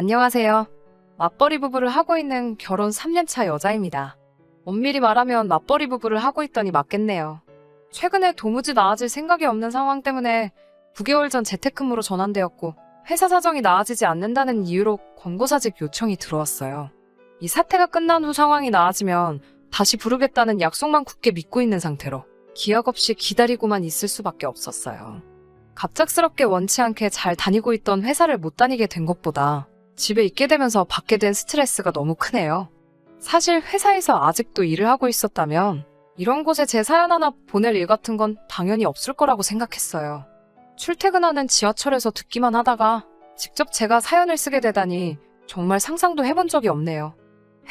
안녕하세요. 맞벌이 부부를 하고 있는 결혼 3년차 여자입니다. 엄밀히 말하면 맞벌이 부부를 하고 있더니 맞겠네요. 최근에 도무지 나아질 생각이 없는 상황 때문에 9개월 전 재택근무로 전환되었고 회사 사정이 나아지지 않는다는 이유로 권고사직 요청이 들어왔어요. 이 사태가 끝난 후 상황이 나아지면 다시 부르겠다는 약속만 굳게 믿고 있는 상태로 기약 없이 기다리고만 있을 수밖에 없었어요. 갑작스럽게 원치 않게 잘 다니고 있던 회사를 못 다니게 된 것보다 집에 있게 되면서 받게 된 스트레스가 너무 크네요. 사실 회사에서 아직도 일을 하고 있었다면 이런 곳에 제 사연 하나 보낼 일 같은 건 당연히 없을 거라고 생각했어요. 출퇴근하는 지하철에서 듣기만 하다가 직접 제가 사연을 쓰게 되다니 정말 상상도 해본 적이 없네요.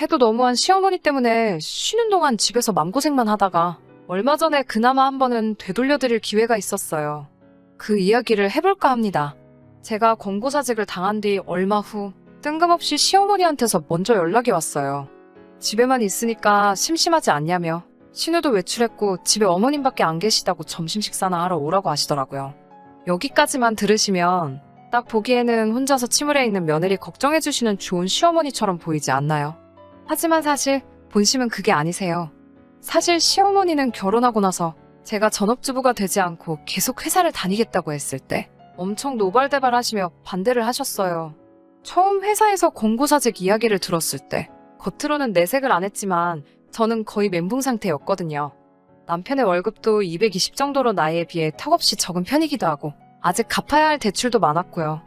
해도 너무한 시어머니 때문에 쉬는 동안 집에서 맘고생만 하다가 얼마 전에 그나마 한 번은 되돌려드릴 기회가 있었어요. 그 이야기를 해볼까 합니다. 제가 권고사직을 당한 뒤 얼마 후 뜬금없이 시어머니한테서 먼저 연락이 왔어요. 집에만 있으니까 심심하지 않냐며 신우도 외출했고 집에 어머님밖에 안 계시다고 점심 식사나 하러 오라고 하시더라고요. 여기까지만 들으시면 딱 보기에는 혼자서 침울해 있는 며느리 걱정해주시는 좋은 시어머니처럼 보이지 않나요? 하지만 사실 본심은 그게 아니세요. 사실 시어머니는 결혼하고 나서 제가 전업주부가 되지 않고 계속 회사를 다니겠다고 했을 때 엄청 노발대발하시며 반대를 하셨어요. 처음 회사에서 권고사직 이야기를 들었을 때 겉으로는 내색을 안 했지만 저는 거의 멘붕 상태였거든요. 남편의 월급도 220 정도로 나이에 비해 턱없이 적은 편이기도 하고 아직 갚아야 할 대출도 많았고요.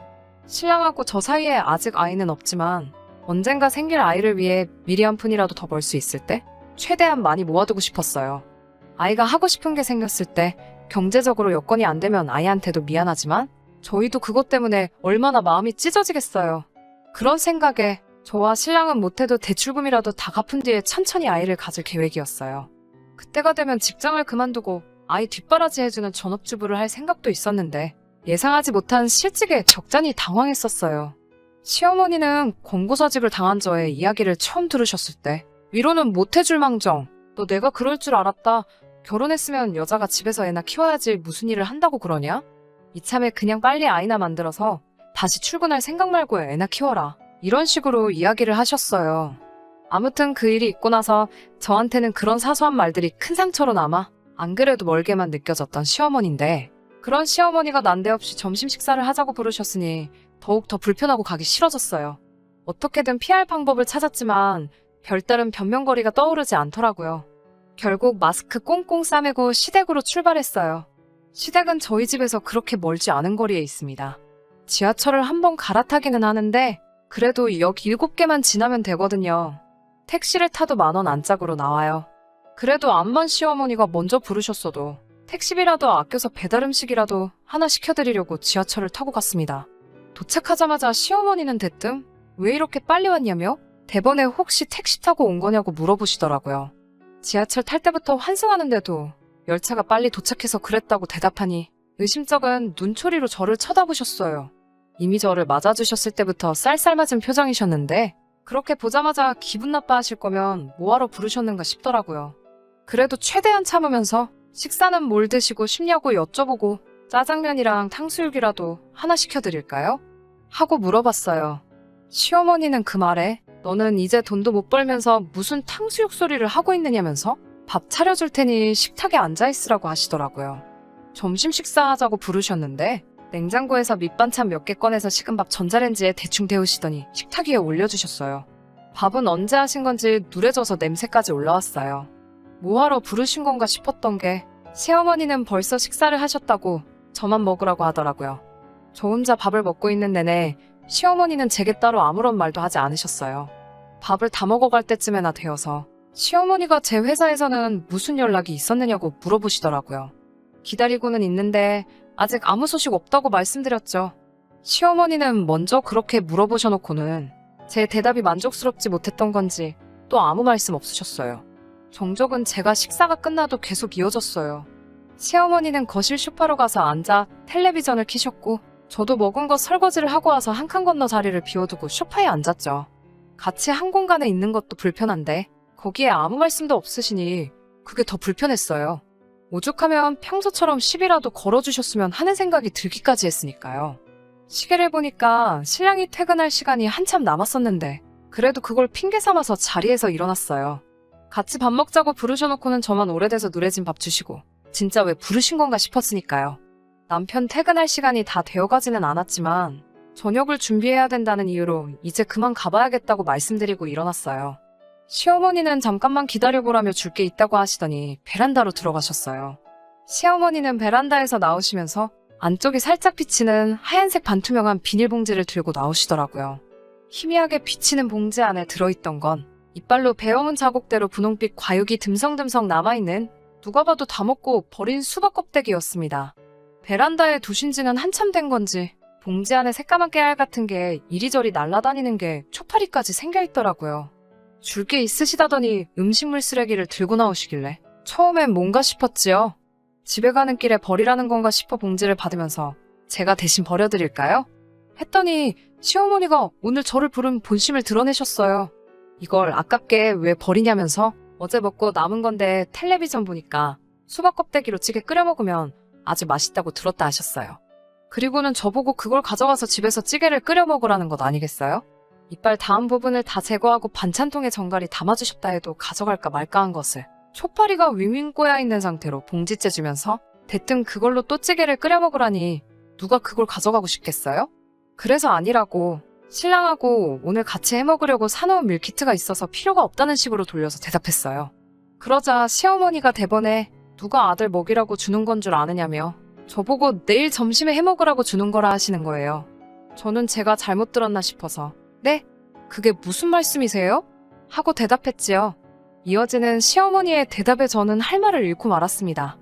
신랑하고 저 사이에 아직 아이는 없지만 언젠가 생길 아이를 위해 미리 한 푼이라도 더 벌 수 있을 때 최대한 많이 모아두고 싶었어요. 아이가 하고 싶은 게 생겼을 때 경제적으로 여건이 안 되면 아이한테도 미안하지만 저희도 그것 때문에 얼마나 마음이 찢어지겠어요. 그런 생각에 저와 신랑은 못해도 대출금이라도 다 갚은 뒤에 천천히 아이를 가질 계획이었어요. 그때가 되면 직장을 그만두고 아이 뒷바라지 해주는 전업주부를 할 생각도 있었는데 예상하지 못한 실직에 적잖이 당황했었어요. 시어머니는 권고사직을 당한 저의 이야기를 처음 들으셨을 때 위로는 못해줄 망정 너 내가 그럴 줄 알았다. 결혼했으면 여자가 집에서 애나 키워야지 무슨 일을 한다고 그러냐? 이참에 그냥 빨리 아이나 만들어서 다시 출근할 생각 말고 애나 키워라. 이런 식으로 이야기를 하셨어요. 아무튼 그 일이 있고 나서 저한테는 그런 사소한 말들이 큰 상처로 남아 안 그래도 멀게만 느껴졌던 시어머니인데 그런 시어머니가 난데없이 점심 식사를 하자고 부르셨으니 더욱 더 불편하고 가기 싫어졌어요. 어떻게든 피할 방법을 찾았지만 별다른 변명거리가 떠오르지 않더라고요. 결국 마스크 꽁꽁 싸매고 시댁으로 출발했어요. 시댁은 저희 집에서 그렇게 멀지 않은 거리에 있습니다. 지하철을 한 번 갈아타기는 하는데 그래도 역 7개만 지나면 되거든요. 택시를 타도 10,000원 안짝으로 나와요. 그래도 암만 시어머니가 먼저 부르셨어도 택시비라도 아껴서 배달음식이라도 하나 시켜드리려고 지하철을 타고 갔습니다. 도착하자마자 시어머니는 대뜸 왜 이렇게 빨리 왔냐며 대번에 혹시 택시 타고 온 거냐고 물어보시더라고요. 지하철 탈 때부터 환승하는데도 열차가 빨리 도착해서 그랬다고 대답하니 의심쩍은 눈초리로 저를 쳐다보셨어요. 이미 저를 맞아주셨을 때부터 쌀쌀맞은 표정이셨는데 그렇게 보자마자 기분 나빠하실 거면 뭐하러 부르셨는가 싶더라고요. 그래도 최대한 참으면서 식사는 뭘 드시고 싶냐고 여쭤보고 짜장면이랑 탕수육이라도 하나 시켜드릴까요? 하고 물어봤어요. 시어머니는 그 말에 너는 이제 돈도 못 벌면서 무슨 탕수육 소리를 하고 있느냐면서 밥 차려줄 테니 식탁에 앉아있으라고 하시더라고요. 점심 식사하자고 부르셨는데 냉장고에서 밑반찬 몇 개 꺼내서 식은 밥 전자레인지에 대충 데우시더니 식탁 위에 올려주셨어요. 밥은 언제 하신 건지 누래져서 냄새까지 올라왔어요. 뭐하러 부르신 건가 싶었던 게 시어머니는 벌써 식사를 하셨다고 저만 먹으라고 하더라고요. 저 혼자 밥을 먹고 있는 내내 시어머니는 제게 따로 아무런 말도 하지 않으셨어요. 밥을 다 먹어갈 때쯤에나 되어서 시어머니가 제 회사에서는 무슨 연락이 있었느냐고 물어보시더라고요. 기다리고는 있는데 아직 아무 소식 없다고 말씀드렸죠. 시어머니는 먼저 그렇게 물어보셔놓고는 제 대답이 만족스럽지 못했던 건지 또 아무 말씀 없으셨어요. 정적은 제가 식사가 끝나도 계속 이어졌어요. 시어머니는 거실 소파로 가서 앉아 텔레비전을 켜셨고 저도 먹은 거 설거지를 하고 와서 한 칸 건너 자리를 비워두고 소파에 앉았죠. 같이 한 공간에 있는 것도 불편한데 거기에 아무 말씀도 없으시니 그게 더 불편했어요. 오죽하면 평소처럼 시비라도 걸어주셨으면 하는 생각이 들기까지 했으니까요. 시계를 보니까 신랑이 퇴근할 시간이 한참 남았었는데 그래도 그걸 핑계 삼아서 자리에서 일어났어요. 같이 밥 먹자고 부르셔놓고는 저만 오래돼서 누래진 밥 주시고 진짜 왜 부르신 건가 싶었으니까요. 남편 퇴근할 시간이 다 되어가지는 않았지만 저녁을 준비해야 된다는 이유로 이제 그만 가봐야겠다고 말씀드리고 일어났어요. 시어머니는 잠깐만 기다려보라며 줄 게 있다고 하시더니 베란다로 들어가셨어요. 시어머니는 베란다에서 나오시면서 안쪽이 살짝 비치는 하얀색 반투명한 비닐봉지를 들고 나오시더라고요. 희미하게 비치는 봉지 안에 들어있던 건 이빨로 베어문 자국대로 분홍빛 과육이 듬성듬성 남아있는 누가 봐도 다 먹고 버린 수박 껍데기였습니다. 베란다에 두신 지는 한참 된 건지 봉지 안에 새까만 깨알 같은 게 이리저리 날아다니는 게 초파리까지 생겨있더라고요. 줄 게 있으시다더니 음식물 쓰레기를 들고 나오시길래 처음엔 뭔가 싶었지요. 집에 가는 길에 버리라는 건가 싶어 봉지를 받으면서 제가 대신 버려드릴까요? 했더니 시어머니가 오늘 저를 부른 본심을 드러내셨어요. 이걸 아깝게 왜 버리냐면서 어제 먹고 남은 건데 텔레비전 보니까 수박 껍데기로 찌개 끓여 먹으면 아주 맛있다고 들었다 하셨어요. 그리고는 저보고 그걸 가져가서 집에서 찌개를 끓여 먹으라는 것 아니겠어요? 이빨 닿은 부분을 다 제거하고 반찬통에 정갈이 담아주셨다 해도 가져갈까 말까 한 것을 초파리가 윙윙 꼬여있는 상태로 봉지째 주면서 대뜸 그걸로 또 찌개를 끓여 먹으라니 누가 그걸 가져가고 싶겠어요? 그래서 아니라고 신랑하고 오늘 같이 해먹으려고 사놓은 밀키트가 있어서 필요가 없다는 식으로 돌려서 대답했어요. 그러자 시어머니가 대번에 누가 아들 먹이라고 주는 건 줄 아느냐며 저보고 내일 점심에 해먹으라고 주는 거라 하시는 거예요. 저는 제가 잘못 들었나 싶어서 네? 그게 무슨 말씀이세요? 하고 대답했지요. 이어지는 시어머니의 대답에 저는 할 말을 잃고 말았습니다.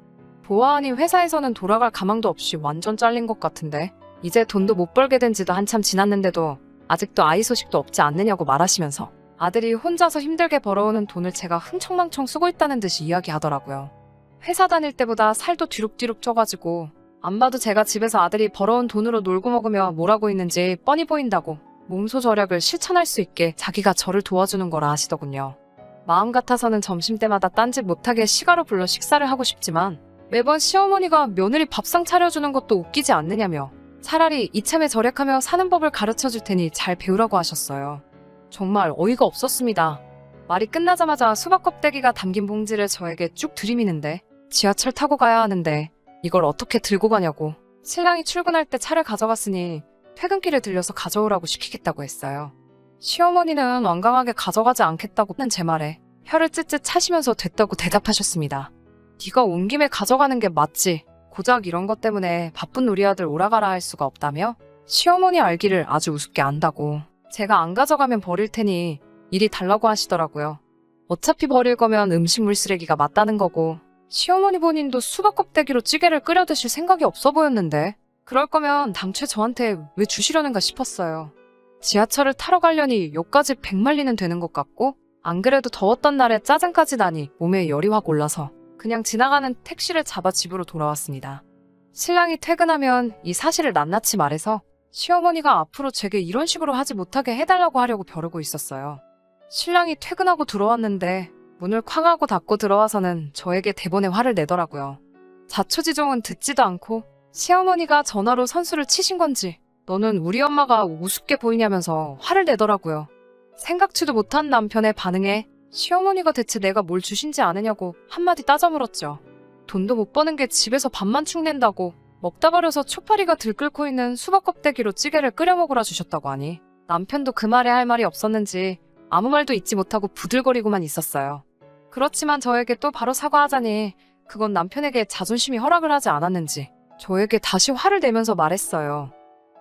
보아하니 회사에서는 돌아갈 가망도 없이 완전 잘린 것 같은데 이제 돈도 못 벌게 된 지도 한참 지났는데도 아직도 아이 소식도 없지 않느냐고 말하시면서 아들이 혼자서 힘들게 벌어오는 돈을 제가 흥청망청 쓰고 있다는 듯이 이야기하더라고요. 회사 다닐 때보다 살도 뒤룩뒤룩 쪄가지고 안 봐도 제가 집에서 아들이 벌어온 돈으로 놀고 먹으며 뭘 하고 있는지 뻔히 보인다고 몸소 절약을 실천할 수 있게 자기가 저를 도와주는 거라 하시더군요. 마음 같아서는 점심때마다 딴짓 못하게 시가로 불러 식사를 하고 싶지만 매번 시어머니가 며느리 밥상 차려주는 것도 웃기지 않느냐며 차라리 이참에 절약하며 사는 법을 가르쳐줄 테니 잘 배우라고 하셨어요. 정말 어이가 없었습니다. 말이 끝나자마자 수박 껍데기가 담긴 봉지를 저에게 쭉 들이미는데 지하철 타고 가야 하는데 이걸 어떻게 들고 가냐고 신랑이 출근할 때 차를 가져갔으니 퇴근길에 들려서 가져오라고 시키겠다고 했어요. 시어머니는 완강하게 가져가지 않겠다고는 제 말에 혀를 찢찢 차시면서 됐다고 대답하셨습니다. 네가 온 김에 가져가는 게 맞지. 고작 이런 것 때문에 바쁜 우리 아들 오라가라 할 수가 없다며 시어머니 알기를 아주 우습게 안다고 제가 안 가져가면 버릴 테니 이리 달라고 하시더라고요. 어차피 버릴 거면 음식물 쓰레기가 맞다는 거고 시어머니 본인도 수박 껍데기로 찌개를 끓여 드실 생각이 없어 보였는데 그럴 거면 당최 저한테 왜 주시려는가 싶었어요. 지하철을 타러 가려니 역까지 백말리는 되는 것 같고 안 그래도 더웠던 날에 짜증까지 나니 몸에 열이 확 올라서 그냥 지나가는 택시를 잡아 집으로 돌아왔습니다. 신랑이 퇴근하면 이 사실을 낱낱이 말해서 시어머니가 앞으로 제게 이런 식으로 하지 못하게 해달라고 하려고 벼르고 있었어요. 신랑이 퇴근하고 들어왔는데 문을 쾅 하고 닫고 들어와서는 저에게 대번에 화를 내더라고요. 자초지종은 듣지도 않고 시어머니가 전화로 선수를 치신 건지 너는 우리 엄마가 우습게 보이냐면서 화를 내더라고요. 생각지도 못한 남편의 반응에 시어머니가 대체 내가 뭘 주신지 아느냐고 한마디 따져 물었죠. 돈도 못 버는 게 집에서 밥만 축낸다고 먹다 버려서 초파리가 들끓고 있는 수박 껍데기로 찌개를 끓여 먹으라 주셨다고 하니 남편도 그 말에 할 말이 없었는지 아무 말도 잊지 못하고 부들거리고만 있었어요. 그렇지만 저에게 또 바로 사과하자니 그건 남편에게 자존심이 허락을 하지 않았는지 저에게 다시 화를 내면서 말했어요.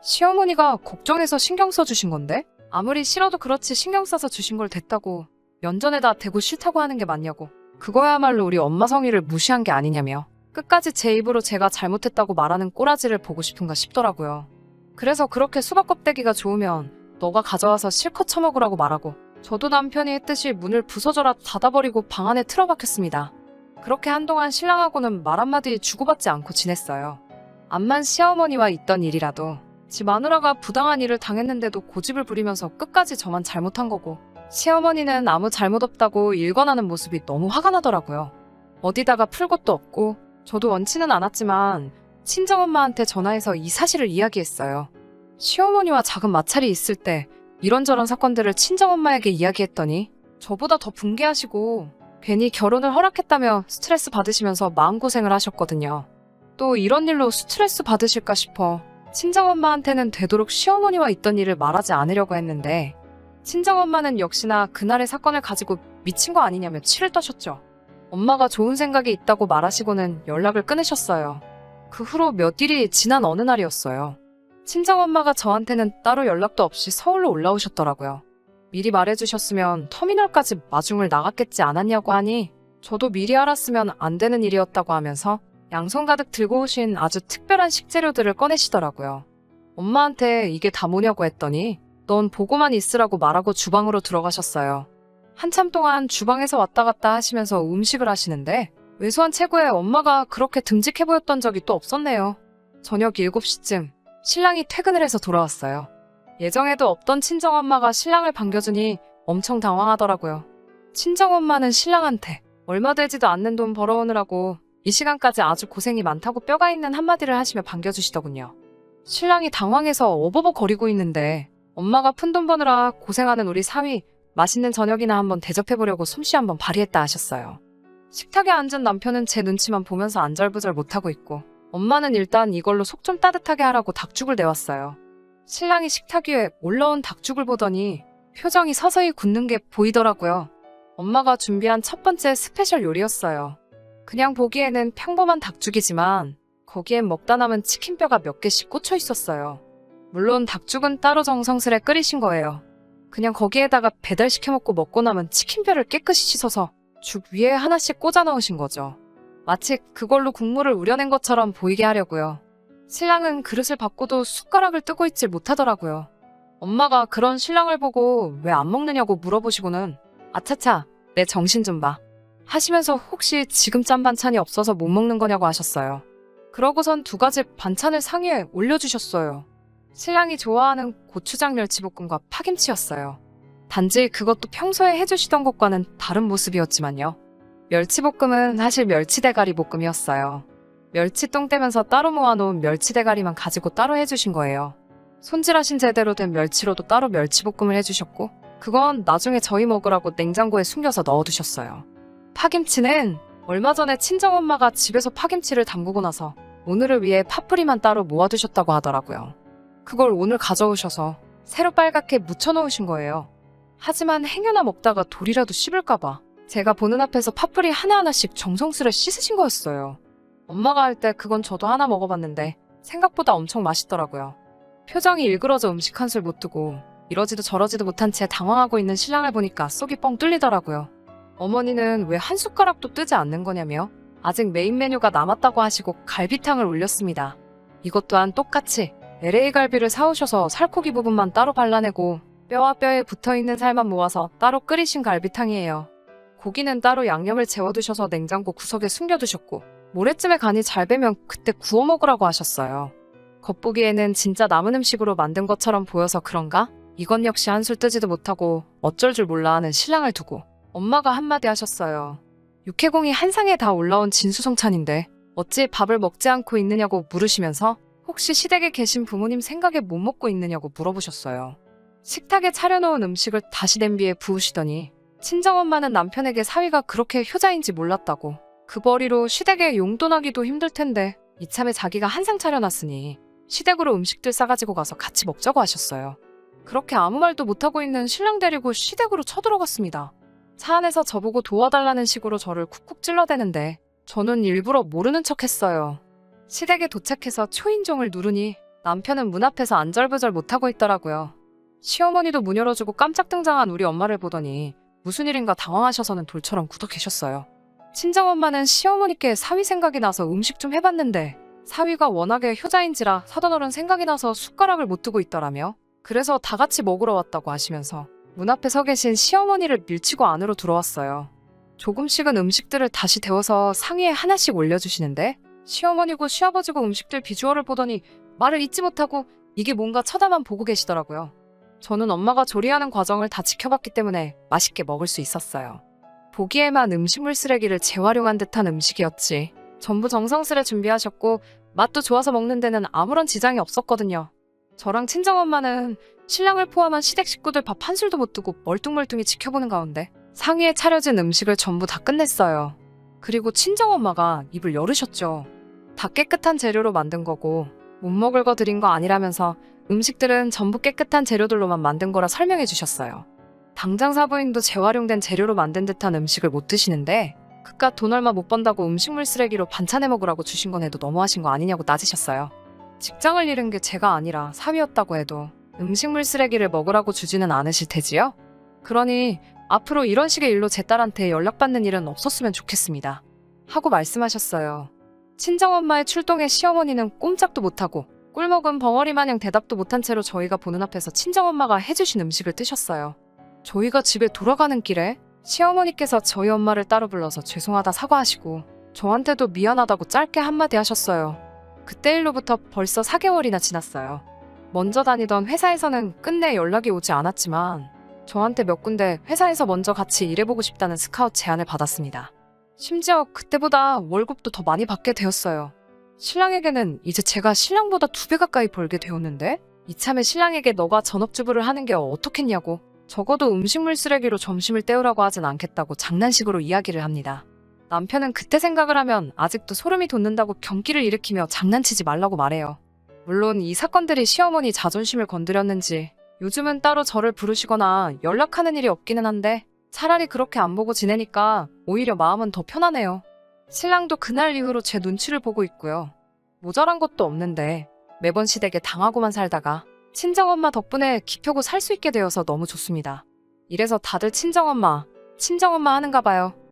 시어머니가 걱정해서 신경 써주신 건데 아무리 싫어도 그렇지 신경 써서 주신 걸 됐다고 면전에다 대고 싫다고 하는 게 맞냐고 그거야말로 우리 엄마 성의를 무시한 게 아니냐며 끝까지 제 입으로 제가 잘못했다고 말하는 꼬라지를 보고 싶은가 싶더라고요. 그래서 그렇게 수박 껍데기가 좋으면 너가 가져와서 실컷 처먹으라고 말하고 저도 남편이 했듯이 문을 부서져라 닫아버리고 방 안에 틀어박혔습니다. 그렇게 한동안 신랑하고는 말 한마디 주고받지 않고 지냈어요. 암만 시어머니와 있던 일이라도 지 마누라가 부당한 일을 당했는데도 고집을 부리면서 끝까지 저만 잘못한 거고 시어머니는 아무 잘못 없다고 일관하는 모습이 너무 화가 나더라고요. 어디다가 풀 것도 없고 저도 원치는 않았지만 친정엄마한테 전화해서 이 사실을 이야기했어요. 시어머니와 작은 마찰이 있을 때 이런저런 사건들을 친정엄마에게 이야기했더니 저보다 더 붕괴하시고 괜히 결혼을 허락했다며 스트레스 받으시면서 마음고생을 하셨거든요. 또 이런 일로 스트레스 받으실까 싶어 친정엄마한테는 되도록 시어머니와 있던 일을 말하지 않으려고 했는데 친정엄마는 역시나 그날의 사건을 가지고 미친 거 아니냐며 치를 떠셨죠. 엄마가 좋은 생각이 있다고 말하시고는 연락을 끊으셨어요. 그 후로 몇 일이 지난 어느 날이었어요. 친정엄마가 저한테는 따로 연락도 없이 서울로 올라오셨더라고요. 미리 말해주셨으면 터미널까지 마중을 나갔겠지 않았냐고 하니 저도 미리 알았으면 안 되는 일이었다고 하면서 양손 가득 들고 오신 아주 특별한 식재료들을 꺼내시더라고요. 엄마한테 이게 다 뭐냐고 했더니 넌 보고만 있으라고 말하고 주방으로 들어가셨어요. 한참 동안 주방에서 왔다 갔다 하시면서 음식을 하시는데 왜소한 체구에 엄마가 그렇게 듬직해 보였던 적이 또 없었네요. 저녁 7시쯤 신랑이 퇴근을 해서 돌아왔어요. 예정에도 없던 친정엄마가 신랑을 반겨주니 엄청 당황하더라고요. 친정엄마는 신랑한테 얼마 되지도 않는 돈 벌어오느라고 이 시간까지 아주 고생이 많다고 뼈가 있는 한마디를 하시며 반겨주시더군요. 신랑이 당황해서 어버버 거리고 있는데 엄마가 푼돈 버느라 고생하는 우리 사위 맛있는 저녁이나 한번 대접해보려고 솜씨 한번 발휘했다 하셨어요. 식탁에 앉은 남편은 제 눈치만 보면서 안절부절 못하고 있고 엄마는 일단 이걸로 속 좀 따뜻하게 하라고 닭죽을 내왔어요. 신랑이 식탁 위에 올라온 닭죽을 보더니 표정이 서서히 굳는 게 보이더라고요. 엄마가 준비한 첫 번째 스페셜 요리였어요. 그냥 보기에는 평범한 닭죽이지만 거기엔 먹다 남은 치킨뼈가 몇 개씩 꽂혀 있었어요. 물론 닭죽은 따로 정성스레 끓이신 거예요. 그냥 거기에다가 배달시켜 먹고 남은 치킨뼈를 깨끗이 씻어서 죽 위에 하나씩 꽂아 넣으신 거죠. 마치 그걸로 국물을 우려낸 것처럼 보이게 하려고요. 신랑은 그릇을 받고도 숟가락을 뜨고 있질 못하더라고요. 엄마가 그런 신랑을 보고 왜 안 먹느냐고 물어보시고는 아차차 내 정신 좀 봐 하시면서 혹시 지금 짠 반찬이 없어서 못 먹는 거냐고 하셨어요. 그러고선 2가지 반찬을 상위에 올려주셨어요. 신랑이 좋아하는 고추장 멸치볶음과 파김치였어요. 단지 그것도 평소에 해주시던 것과는 다른 모습이었지만요. 멸치볶음은 사실 멸치대가리 볶음이었어요. 멸치 똥 떼면서 따로 모아놓은 멸치대가리만 가지고 따로 해주신 거예요. 손질하신 제대로 된 멸치로도 따로 멸치볶음을 해주셨고 그건 나중에 저희 먹으라고 냉장고에 숨겨서 넣어두셨어요. 파김치는 얼마 전에 친정엄마가 집에서 파김치를 담그고 나서 오늘을 위해 파뿌리만 따로 모아두셨다고 하더라고요. 그걸 오늘 가져오셔서 새로 빨갛게 묻혀놓으신 거예요. 하지만 행여나 먹다가 돌이라도 씹을까봐 제가 보는 앞에서 파뿌리 하나하나씩 정성스레 씻으신 거였어요. 엄마가 할 때 그건 저도 하나 먹어봤는데 생각보다 엄청 맛있더라고요. 표정이 일그러져 음식 한술 못 두고 이러지도 저러지도 못한 채 당황하고 있는 신랑을 보니까 속이 뻥 뚫리더라고요. 어머니는 왜 한 숟가락도 뜨지 않는 거냐며 아직 메인 메뉴가 남았다고 하시고 갈비탕을 올렸습니다. 이것 또한 똑같이 LA 갈비를 사오셔서 살코기 부분만 따로 발라내고 뼈와 뼈에 붙어있는 살만 모아서 따로 끓이신 갈비탕이에요. 고기는 따로 양념을 재워두셔서 냉장고 구석에 숨겨두셨고 모레쯤에 간이 잘 배면 그때 구워 먹으라고 하셨어요. 겉보기에는 진짜 남은 음식으로 만든 것처럼 보여서 그런가? 이건 역시 한술 뜨지도 못하고 어쩔 줄 몰라 하는 신랑을 두고 엄마가 한마디 하셨어요. 육해공이 한 상에 다 올라온 진수성찬인데 어찌 밥을 먹지 않고 있느냐고 물으시면서 혹시 시댁에 계신 부모님 생각에 못 먹고 있느냐고 물어보셨어요. 식탁에 차려놓은 음식을 다시 냄비에 부으시더니 친정엄마는 남편에게 사위가 그렇게 효자인지 몰랐다고 그 벌이로 시댁에 용돈하기도 힘들 텐데 이참에 자기가 한 상 차려놨으니 시댁으로 음식들 싸가지고 가서 같이 먹자고 하셨어요. 그렇게 아무 말도 못하고 있는 신랑 데리고 시댁으로 쳐들어갔습니다. 차 안에서 저보고 도와달라는 식으로 저를 쿡쿡 찔러대는데 저는 일부러 모르는 척 했어요. 시댁에 도착해서 초인종을 누르니 남편은 문 앞에서 안절부절 못하고 있더라고요. 시어머니도 문 열어주고 깜짝 등장한 우리 엄마를 보더니 무슨 일인가 당황하셔서는 돌처럼 굳어 계셨어요. 친정엄마는 시어머니께 사위 생각이 나서 음식 좀 해봤는데 사위가 워낙에 효자인지라 사돈어른 생각이 나서 숟가락을 못 두고 있더라며 그래서 다 같이 먹으러 왔다고 하시면서 문 앞에 서 계신 시어머니를 밀치고 안으로 들어왔어요. 조금씩은 음식들을 다시 데워서 상위에 하나씩 올려주시는데 시어머니고 시아버지고 음식들 비주얼을 보더니 말을 잇지 못하고 이게 뭔가 쳐다만 보고 계시더라고요. 저는 엄마가 조리하는 과정을 다 지켜봤기 때문에 맛있게 먹을 수 있었어요. 보기에만 음식물 쓰레기를 재활용한 듯한 음식이었지 전부 정성스레 준비하셨고 맛도 좋아서 먹는 데는 아무런 지장이 없었거든요. 저랑 친정엄마는 신랑을 포함한 시댁 식구들 밥 한 술도 못 두고 멀뚱멀뚱히 지켜보는 가운데 상의에 차려진 음식을 전부 다 끝냈어요. 그리고 친정엄마가 입을 열으셨죠. 다 깨끗한 재료로 만든 거고 못 먹을 거 드린 거 아니라면서 음식들은 전부 깨끗한 재료들로만 만든 거라 설명해 주셨어요. 당장 사부인도 재활용된 재료로 만든 듯한 음식을 못 드시는데 그깟 돈 얼마 못 번다고 음식물 쓰레기로 반찬해 먹으라고 주신 건 해도 너무하신 거 아니냐고 따지셨어요. 직장을 잃은 게 제가 아니라 사위였다고 해도 음식물 쓰레기를 먹으라고 주지는 않으실 테지요? 그러니 앞으로 이런 식의 일로 제 딸한테 연락받는 일은 없었으면 좋겠습니다. 하고 말씀하셨어요. 친정엄마의 출동에 시어머니는 꼼짝도 못하고 꿀먹은 벙어리 마냥 대답도 못한 채로 저희가 보는 앞에서 친정엄마가 해주신 음식을 뜨셨어요. 저희가 집에 돌아가는 길에 시어머니께서 저희 엄마를 따로 불러서 죄송하다 사과하시고 저한테도 미안하다고 짧게 한마디 하셨어요. 그때 일로부터 벌써 4개월이나 지났어요. 먼저 다니던 회사에서는 끝내 연락이 오지 않았지만 저한테 몇 군데 회사에서 먼저 같이 일해보고 싶다는 스카웃 제안을 받았습니다. 심지어 그때보다 월급도 더 많이 받게 되었어요. 신랑에게는 이제 제가 신랑보다 2배 가까이 벌게 되었는데 이참에 신랑에게 너가 전업주부를 하는 게 어떻겠냐고 적어도 음식물 쓰레기로 점심을 때우라고 하진 않겠다고 장난식으로 이야기를 합니다. 남편은 그때 생각을 하면 아직도 소름이 돋는다고 경기를 일으키며 장난치지 말라고 말해요. 물론 이 사건들이 시어머니 자존심을 건드렸는지 요즘은 따로 저를 부르시거나 연락하는 일이 없기는 한데 차라리 그렇게 안 보고 지내니까 오히려 마음은 더 편하네요. 신랑도 그날 이후로 제 눈치를 보고 있고요. 모자란 것도 없는데 매번 시댁에 당하고만 살다가 친정엄마 덕분에 기펴고 살 수 있게 되어서 너무 좋습니다. 이래서 다들 친정엄마 하는가 봐요.